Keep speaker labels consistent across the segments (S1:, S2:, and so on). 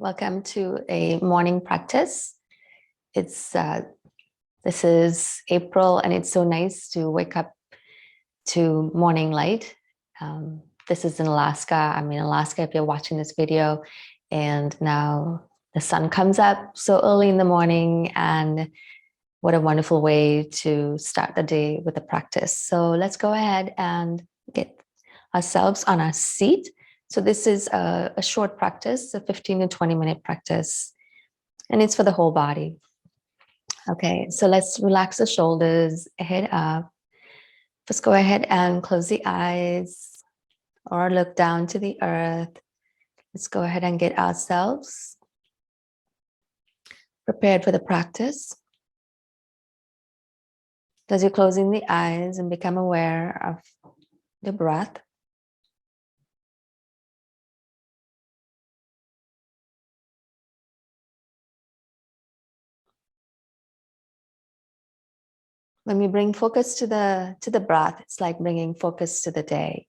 S1: Welcome to a morning practice. This is April, and it's so nice to wake up to morning light. This is in Alaska. I'm in Alaska if you're watching this video, and now the sun comes up so early in the morning, and what a wonderful way to start the day with a practice. So let's go ahead and get ourselves on our seat. So this is a short practice, a 15 to 20 minute practice, and it's for the whole body. Okay, so let's relax the shoulders, head up. Just go ahead and close the eyes or look down to the earth. Let's go ahead and get ourselves prepared for the practice. As you're closing the eyes and become aware of the breath. When we bring focus to the breath, it's like bringing focus to the day.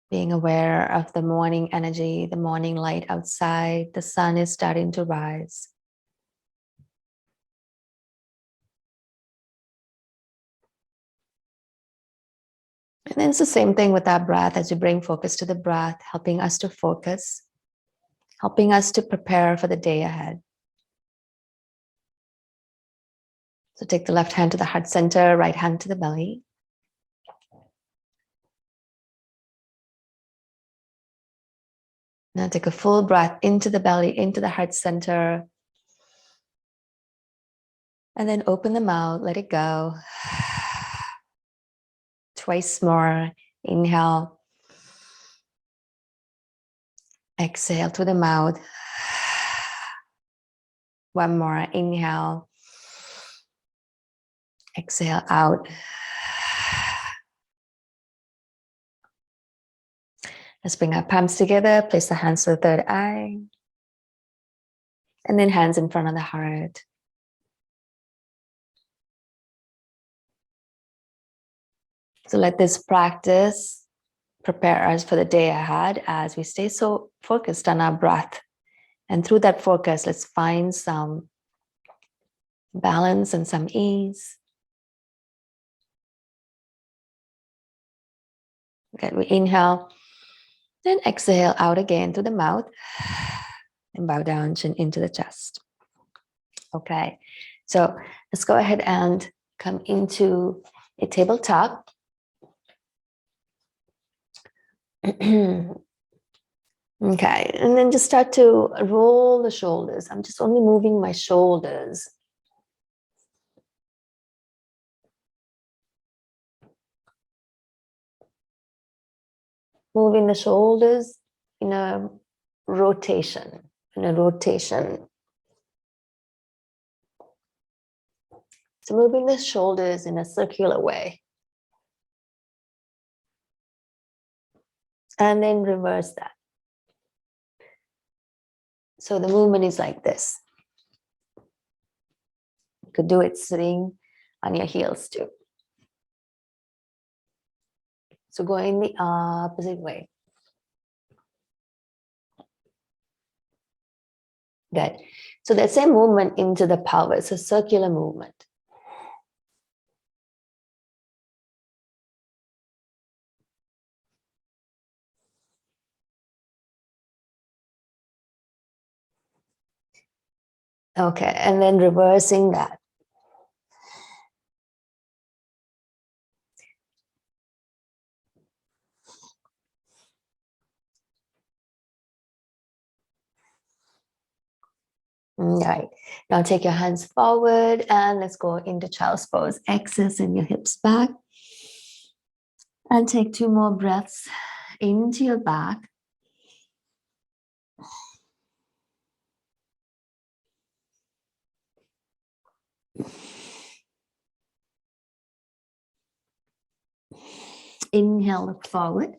S1: Being aware of the morning energy, the morning light outside, the sun is starting to rise. And then it's the same thing with our breath as we bring focus to the breath, helping us to focus, helping us to prepare for the day ahead. So take the left hand to the heart center, right hand to the belly. Now take a full breath into the belly, into the heart center. And then open the mouth, let it go. Twice more. Inhale. Exhale through the mouth. One more. Inhale. Exhale out. Let's bring our palms together. Place the hands to the third eye. And then hands in front of the heart. So let this practice prepare us for the day ahead as we stay so focused on our breath. And through that focus, let's find some balance and some ease. Okay, we inhale, then exhale out again through the mouth and bow down chin into the chest. Okay, so let's go ahead and come into a tabletop. Okay, and then just start to roll the shoulders. I'm just only moving my shoulders. Moving the shoulders in a rotation, So moving the shoulders in a circular way. And then reverse that. So the movement is like this. You could do it sitting on your heels too. So going the opposite way. Good. So that same movement into the pelvis, a circular movement. Okay, and then reversing that. All right, now take your hands forward and let's go into child's pose. Extend your hips back. And take 2 more breaths into your back. Inhale, look forward.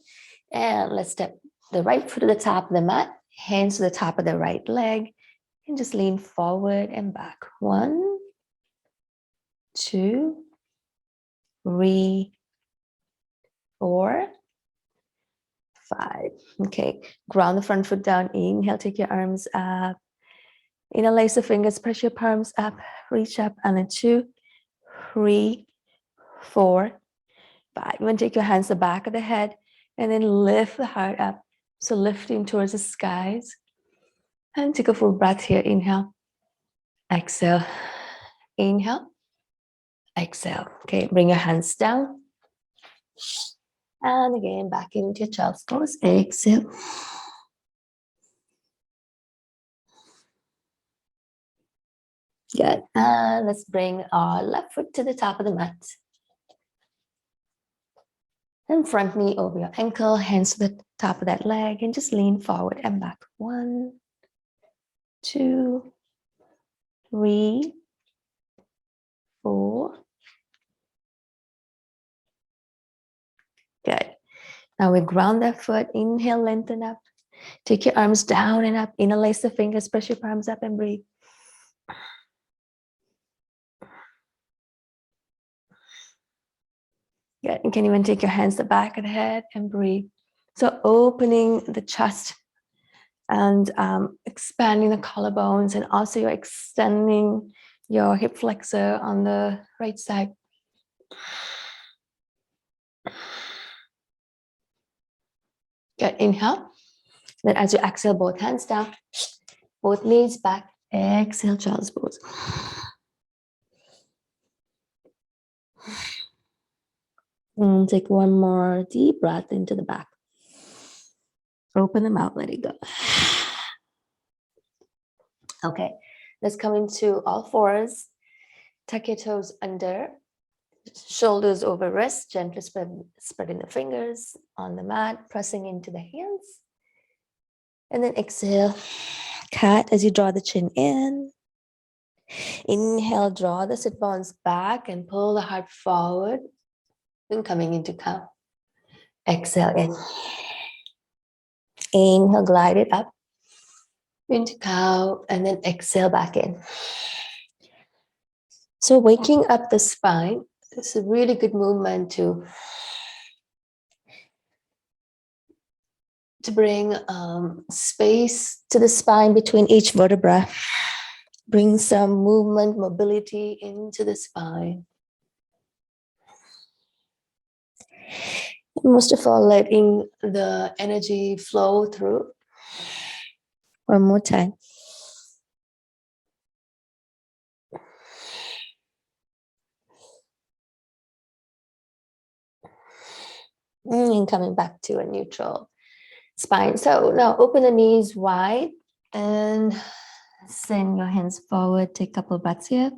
S1: And let's step the right foot to the top of the mat, hands to the top of the right leg, and just lean forward and back. 1, 2, 3, 4, 5. Okay, ground the front foot down. Inhale, take your arms up. Interlace the fingers, press your palms up, reach up, and then 2, 3, 4, 5. You want to take your hands to the back of the head and then lift the heart up. So lifting towards the skies. And take a full breath here. Inhale, exhale, inhale, exhale. Okay, bring your hands down. And again, back into your child's pose. Exhale. Good. And let's bring our left foot to the top of the mat. And front knee over your ankle, hands to the top of that leg, and just lean forward and back. 1, 2, 3, 4. Good. Now we ground that foot. Inhale, lengthen up. Take your arms down and up. Interlace the fingers, press your palms up and breathe. Good. You can even take your hands to the back of the head and breathe. So opening the chest and expanding the collarbones, and also you're extending your hip flexor on the right side. Good. Inhale. Then as you exhale, both hands down, both knees back. Exhale, child's pose. And take one more deep breath into the back. Open the mouth, let it go. Okay, let's come into all fours. Tuck your toes under, shoulders over wrists, gently spreading the fingers on the mat, pressing into the hands. And then exhale, cat as you draw the chin in. Inhale, draw the sit bones back and pull the heart forward. Then coming into cow. Exhale in. Inhale, glide it up into cow, and then exhale back in. So waking up the spine is a really good movement to bring space to the spine between each vertebra. Bring some movement, mobility into the spine. Most of all, letting the energy flow through. One more time. And coming back to a neutral spine. So now open the knees wide and send your hands forward. Take a couple of breaths here.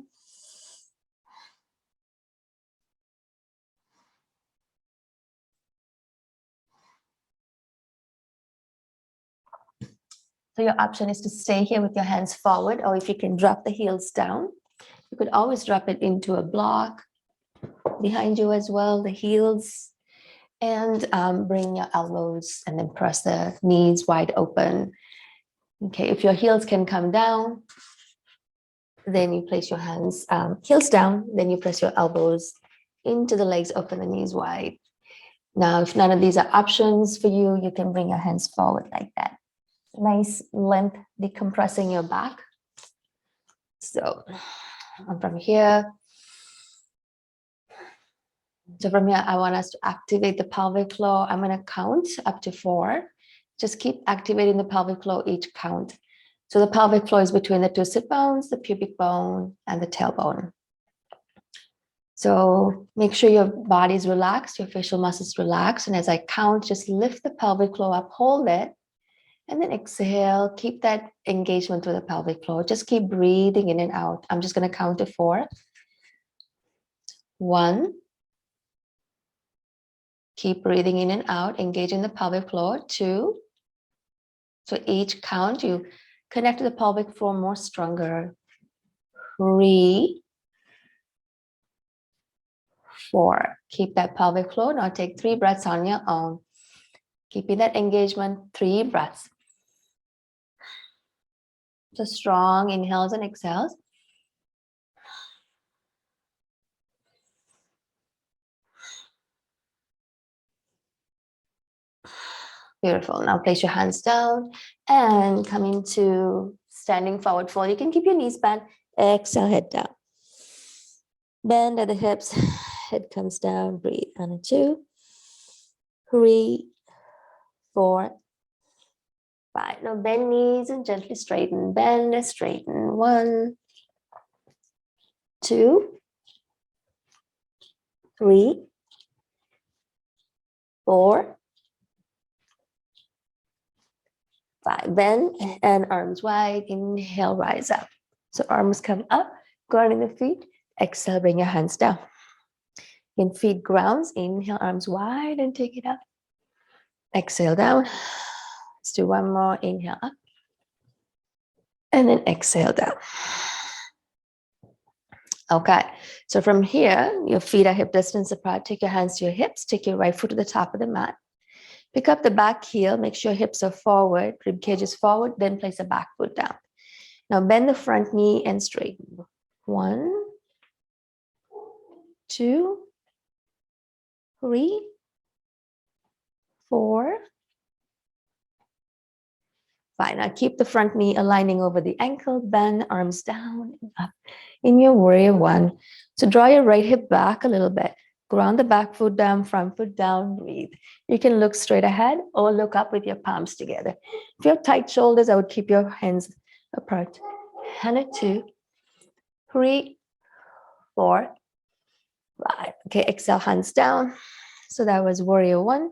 S1: So your option is to stay here with your hands forward, or if you can drop the heels down, you could always drop it into a block behind you as well, the heels, and bring your elbows and then press the knees wide open. Okay, if your heels can come down, then you place your hands heels down, then you press your elbows into the legs, open the knees wide. Now, if none of these are options for you, you can bring your hands forward like that. Nice length, decompressing your back. So from here, I want us to activate the pelvic floor. I'm going to count up to 4. Just keep activating the pelvic floor each count. So the pelvic floor is between the 2 sit bones, the pubic bone, and the tailbone. So make sure your body is relaxed, your facial muscles relaxed. And as I count, just lift the pelvic floor up, hold it, and then exhale. Keep that engagement with the pelvic floor. Just keep breathing in and out. I'm just going to count to 4. 1. Keep breathing in and out, engaging the pelvic floor. 2. So each count, you connect to the pelvic floor more stronger. 3. 4. Keep that pelvic floor. Now take 3 breaths on your own. Keeping that engagement, 3 breaths. So strong inhales and exhales. Beautiful. Now place your hands down and come into standing forward fold. You can keep your knees bent. Exhale, head down. Bend at the hips. Head comes down. Breathe. And a 2, 3, 4, 5. Now bend knees and gently straighten. Bend and straighten. 1, 2, 3, 4, 5. Bend and arms wide. Inhale, rise up. So arms come up, grounding the feet. Exhale, bring your hands down. In feet grounds. Inhale, arms wide and take it up. Exhale down. Let's do one more. Inhale up. And then exhale down. Okay, so from here, your feet are hip distance apart. Take your hands to your hips. Take your right foot to the top of the mat. Pick up the back heel. Make sure hips are forward. Rib cage is forward. Then place the back foot down. Now bend the front knee and straighten. 1, 2, 3, 4, 5. Now keep the front knee aligning over the ankle. Bend arms down and up in your warrior 1. So draw your right hip back a little bit. Ground the back foot down, front foot down, breathe. You can look straight ahead or look up with your palms together. If you have tight shoulders, I would keep your hands apart. And a 2, 3, 4, 5. Okay, exhale, hands down. So that was warrior 1.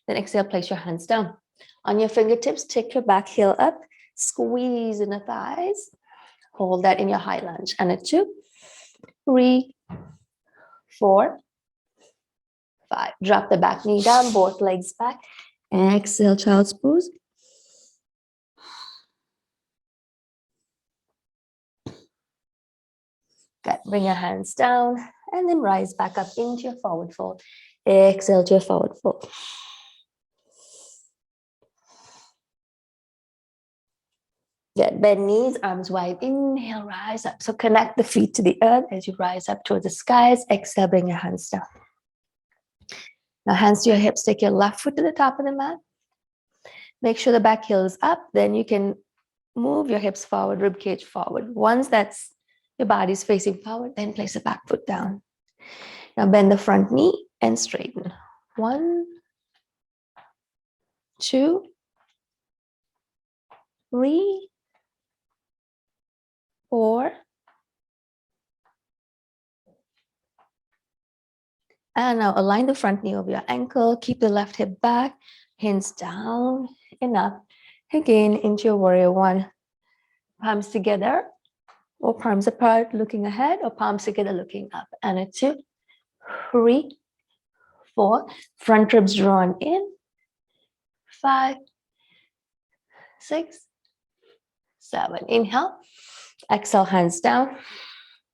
S1: Then exhale, place your hands down. On your fingertips, take your back heel up, squeeze in the thighs. Hold that in your high lunge. And a 2, 3, 4, 5. Drop the back knee down, both legs back. Exhale, child's pose. Good. Bring your hands down and then rise back up into your forward fold. Exhale to your forward fold. Good. Bend knees, arms wide. Inhale, rise up. So connect the feet to the earth as you rise up towards the skies. Exhale, bring your hands down. Now hands to your hips. Take your left foot to the top of the mat. Make sure the back heel is up. Then you can move your hips forward, rib cage forward. Once that's your body's facing forward, then place the back foot down. Now bend the front knee and straighten. 1, 2, 3, 4. And now align the front knee over your ankle. Keep the left hip back, hands down and up. Again, into your warrior 1. Palms together or palms apart, looking ahead, or palms together, looking up. And a 2, 3, 4. Front ribs drawn in. 5, 6, 7. Inhale. Exhale, hands down.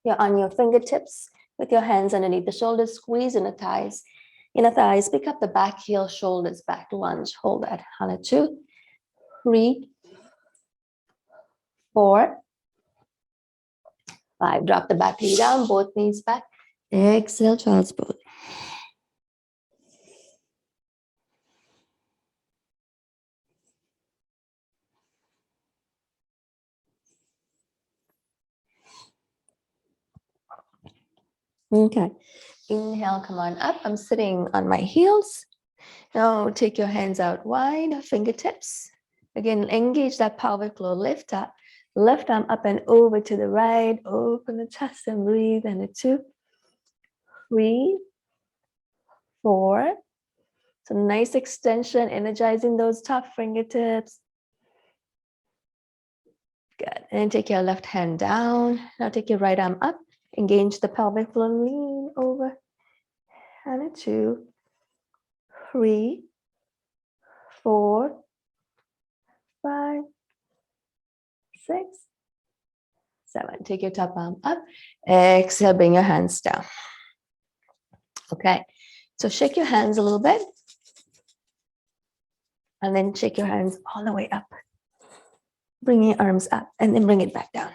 S1: You're on your fingertips with your hands underneath the shoulders. Squeeze in the thighs. Inner thighs. Pick up the back heel, shoulders back. Lunge. Hold that. On a 2, 3, 4, 5. Drop the back knee down. Both knees back. Exhale, child's pose. Okay. Inhale, come on up. I'm sitting on my heels. Now take your hands out wide, fingertips. Again, engage that pelvic floor. Lift up. Left arm up and over to the right. Open the chest and breathe. And a 2, 3, 4. So nice extension, energizing those top fingertips. Good. And take your left hand down. Now take your right arm up. Engage the pelvic floor. Lean over. And a 2, 3, 4, 5, 6, 7. Take your top arm up. Exhale, bring your hands down. Okay. So shake your hands a little bit. And then shake your hands all the way up. Bring your arms up and then bring it back down.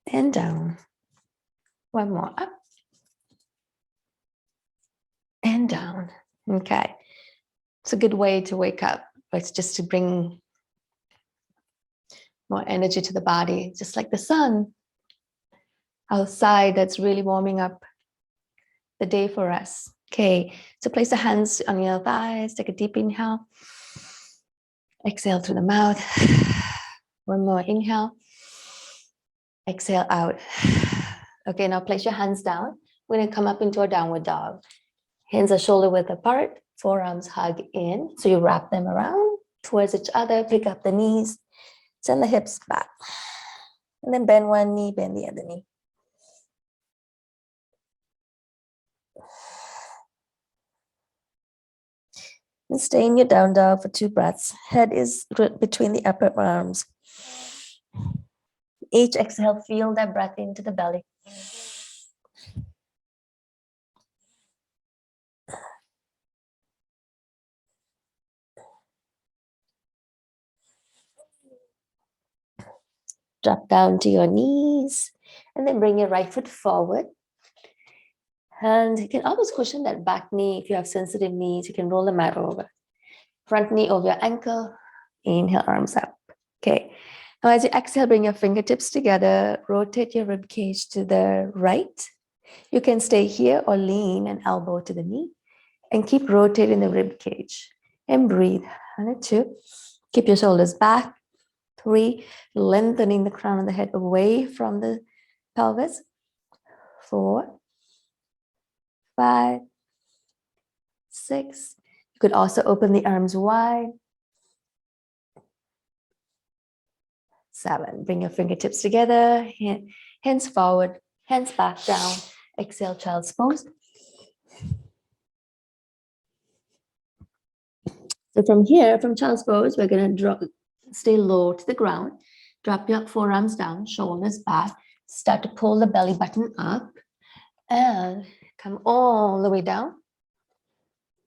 S1: And down. One more up. And down. Okay. It's a good way to wake up, but it's just to bring more energy to the body, just like the sun outside that's really warming up the day for us. Okay, so place the hands on your thighs, take a deep inhale, exhale through the mouth. One more inhale, exhale out. Okay, now place your hands down. We're gonna come up into a downward dog. Hands are shoulder width apart, forearms hug in. So you wrap them around towards each other, pick up the knees, send the hips back. And then bend one knee, bend the other knee. And stay in your down dog for 2 breaths. Head is between the upper arms. Each exhale, feel that breath into the belly. Drop down to your knees and then bring your right foot forward. And you can always cushion that back knee. If you have sensitive knees, you can roll the mat over. Front knee over your ankle. Inhale, arms up. Okay. Now as you exhale, bring your fingertips together. Rotate your rib cage to the right. You can stay here or lean an elbow to the knee and keep rotating the rib cage. And breathe. And 2. Keep your shoulders back. 3. Lengthening the crown of the head away from the pelvis. 4. 5. 6. You could also open the arms wide. 7. Bring your fingertips together. Hands forward. Hands back down. Exhale, child's pose. So from here, from child's pose, we're going to stay low to the ground. Drop your forearms down, shoulders back. Start to pull the belly button up and come all the way down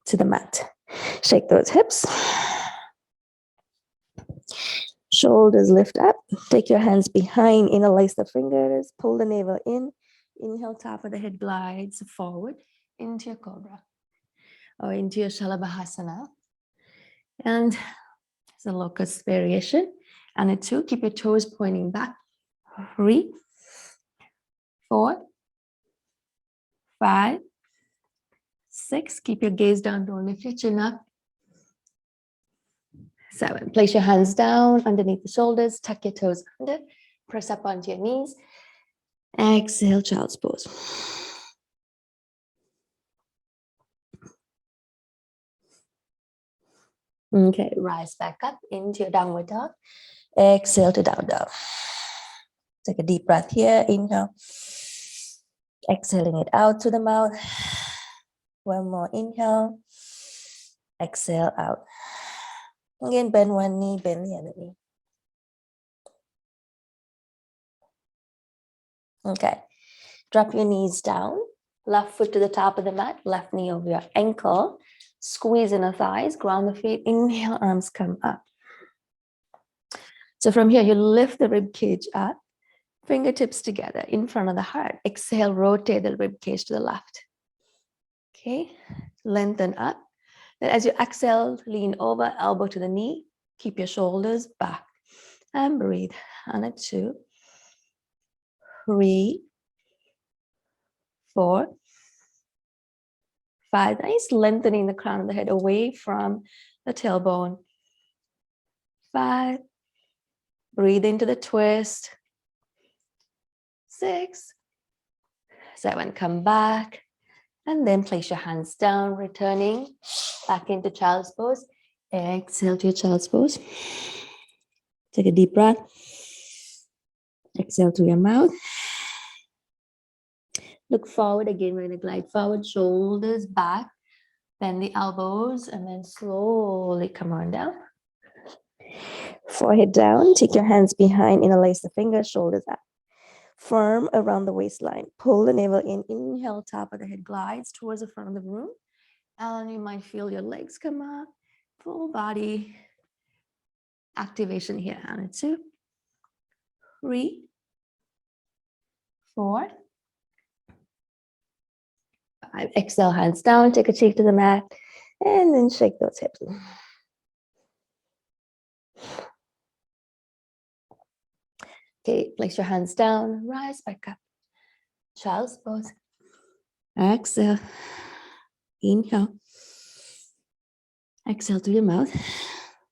S1: to the mat. Shake those hips. Shoulders lift up. Take your hands behind, interlace the fingers, pull the navel in. Inhale, top of the head glides forward into your cobra or into your Shalabhasana. And it's a locust variation. And 2, keep your toes pointing back. 3, 4, 5, 6. Keep your gaze down, don't lift your chin up. 7. Place your hands down underneath the shoulders, tuck your toes under, press up onto your knees. Exhale, child's pose. Okay, rise back up into your downward dog. Exhale to down dog. Take a deep breath here. Inhale. Exhaling it out to the mouth. One more inhale. Exhale out. Again, bend one knee, bend the other knee. Okay. Drop your knees down. Left foot to the top of the mat. Left knee over your ankle. Squeeze inner thighs. Ground the feet. Inhale, arms come up. So from here, you lift the rib cage up. Fingertips together in front of the heart. Exhale, rotate the rib cage to the left. Okay, lengthen up. Then as you exhale, lean over, elbow to the knee. Keep your shoulders back and breathe. And 2, 3, 4, 5. Nice lengthening the crown of the head away from the tailbone. 5. Breathe into the twist. 6, 7. Come back. And then place your hands down, returning back into child's pose. Exhale to your child's pose. Take a deep breath. Exhale through your mouth. Look forward again. We're going to glide forward, shoulders back, bend the elbows, and then slowly come on down. Forehead down. Take your hands behind, interlace the fingers, shoulders up. Firm around the waistline. Pull the navel in. Inhale, top of the head glides towards the front of the room. And you might feel your legs come up. Full body activation here. And 2, 3, 4, 5. Exhale, hands down. Take a cheek to the mat.
S2: And then shake those hips.
S1: Okay, place your hands down, rise back up. Child's pose. Exhale. Inhale. Exhale to your mouth.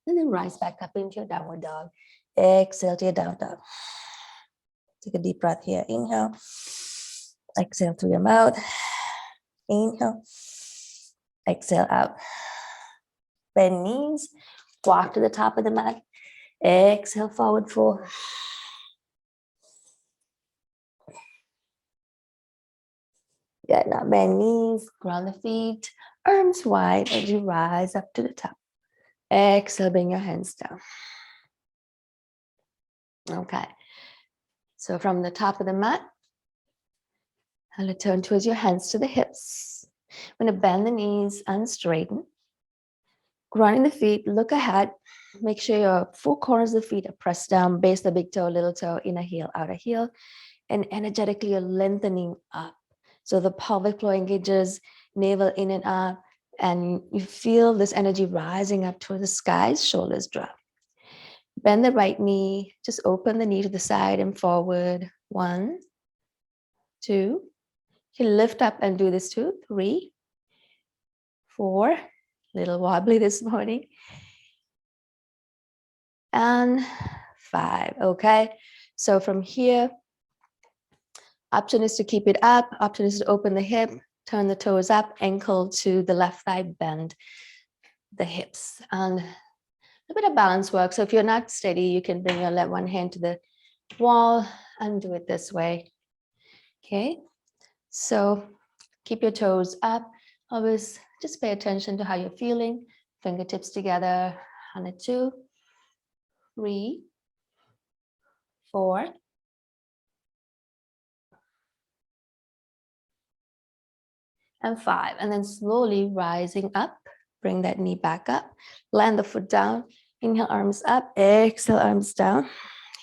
S1: And then rise back up into your downward dog.
S2: Exhale to your down dog. Take a deep breath here. Inhale. Exhale through your mouth. Inhale. Exhale out. Bend knees. Walk to the top of the mat. Exhale, forward fold. Good. Now bend knees. Ground the feet. Arms wide as you rise up to the top. Exhale, bring your hands down. Okay. So from the top of the mat, I'm going to turn towards your hands to the hips. I'm going to bend the knees and straighten. Grounding the feet, look ahead. Make sure your four corners of the feet are pressed down. Base the big toe, little toe, inner heel, outer heel. And energetically, you're lengthening up. So the pelvic floor engages, navel in and up. And you feel this energy rising up towards the skies, shoulders drop. Bend the right knee. Just open the knee to the side and forward. 1, 2. You lift up and do this 2, 3, 4. Little wobbly this morning. And 5. Okay. So from here, option is to keep it up. Option is to open the hip, turn the toes up, ankle to the left thigh, bend the hips. And a bit of balance work. So if you're not steady, you can bring your left one hand to the wall and do it this way. Okay. So keep your toes up. Always just pay attention to how you're feeling. Fingertips together. On a 2, 3, 4. And 5. And then slowly rising up. Bring that knee back up. Land the foot down. Inhale, arms up. Exhale, arms down.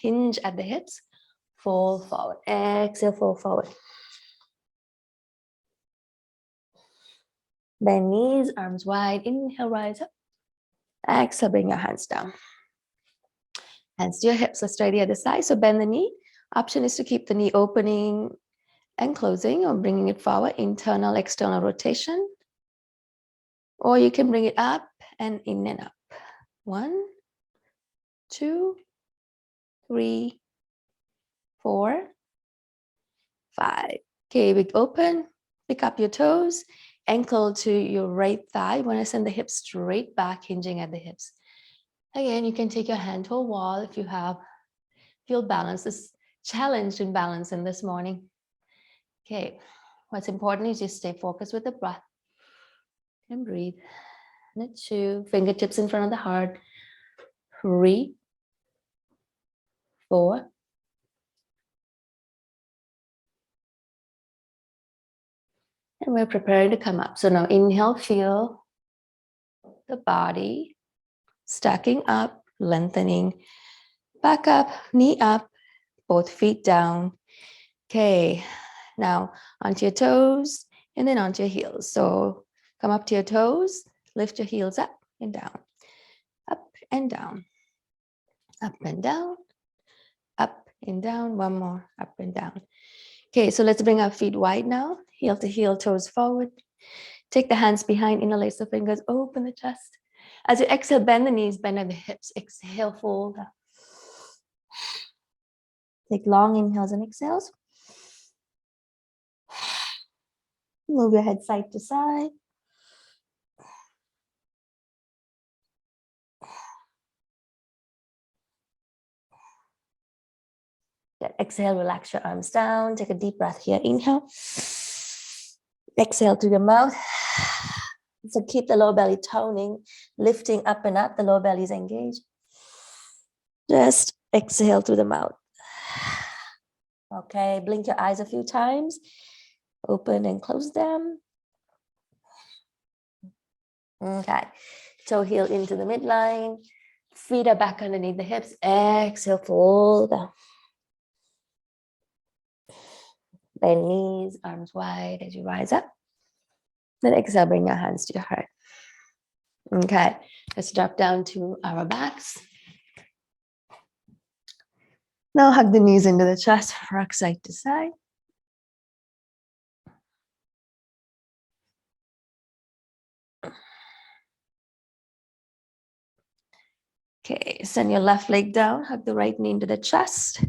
S2: Hinge at the hips. Fold forward. Exhale, fold forward. Bend knees, arms wide. Inhale, rise up. Exhale, bring your hands down. Hands to your hips. Let's try the other side. So bend the knee. Option is to keep the knee opening and closing or bringing it forward. Internal, external rotation. Or you can bring it up and in and up. 1, 2, 3, 4, 5. Okay, big open. Pick up your toes. Ankle to your right thigh. You want to send the hips straight back, hinging at the hips. Again, you can take your hand to a wall if you feel balance. This challenged in balance in this morning. Okay, what's important is just stay focused with the breath and breathe. And 2, fingertips in front of the heart. 3, 4. And we're preparing to come up. So now inhale, feel the body stacking up, lengthening. Back up, knee up, both feet down. Okay, now onto your toes and then onto your heels. So come up to your toes, lift your heels up and down, up and down, up and down, up and down. One more, up and down. Okay, so let's bring our feet wide now, heel to heel, toes forward. Take the hands behind, interlace the fingers, open the chest. As you exhale, bend the knees, bend at the hips. Exhale, fold up. Take long inhales and exhales. Move your head side to side. Good. Exhale, relax your arms down. Take a deep breath here. Inhale. Exhale through your mouth. So keep the lower belly toning, lifting up and up. The lower belly is engaged. Just exhale through the mouth. Okay, blink your eyes a few times. Open and close them. Okay, toe heel into the midline. Feet are back underneath the hips. Exhale, fold down. Bend knees, arms wide as you rise up. Then exhale, bring your hands to your heart. Okay, let's drop down to our backs. Now hug the knees into the chest, rock side to side. Okay, send your left leg down, hug the right knee into the chest,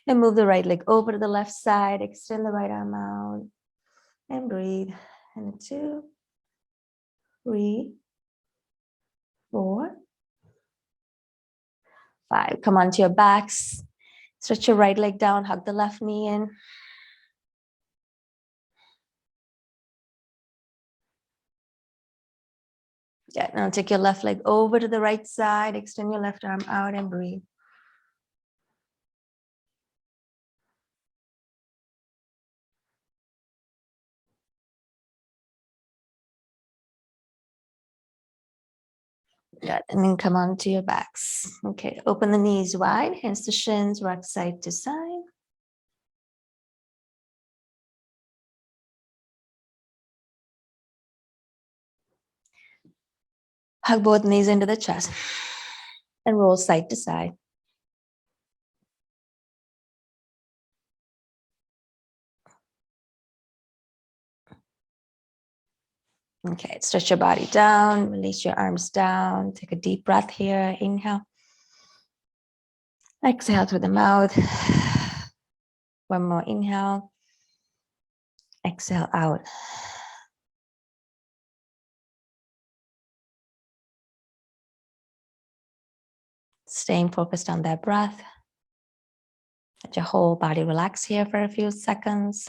S2: and move the right leg over to the left side. Extend the right arm out and breathe. And 2, 3, 4, 5. Come onto your backs. Stretch your right leg down, hug the left knee in. Yeah, now take your left leg over to the right side, extend your left arm out and breathe. Good, and then come onto your backs. Okay, open the knees wide, hands to shins, rock side to side. Hug both knees into the chest and roll side to side. Okay, stretch your body down, release your arms down. Take a deep breath here. Inhale. Exhale through the mouth. One more inhale. Exhale out. Staying focused on that breath. Let your whole body relax here for a few seconds.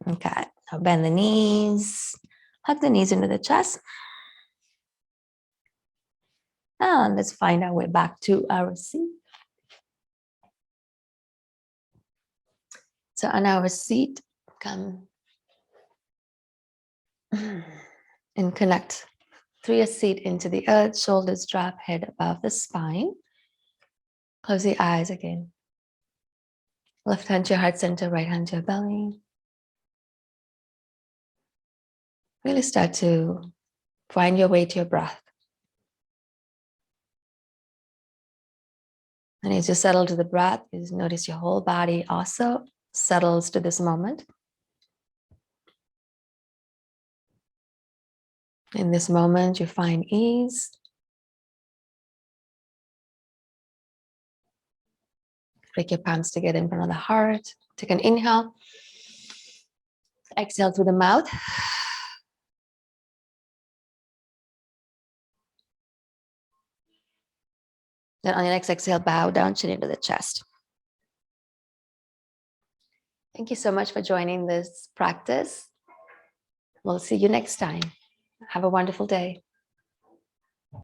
S2: Okay, now bend the knees. Hug the knees into the chest. And let's find our way back to our seat. So on our seat, come and connect through your seat into the earth, shoulders drop, head above the spine. Close the eyes again. Left hand to your heart center, right hand to your belly. Really start to find your way to your breath. And as you settle to the breath, you just notice your whole body also settles to this moment. In this moment, you find ease. Break your palms together in front of the heart. Take an inhale. Exhale through the mouth. Then on your next exhale, bow down, chin into the chest. Thank you so much for joining this practice. We'll see you next time. Have a wonderful day.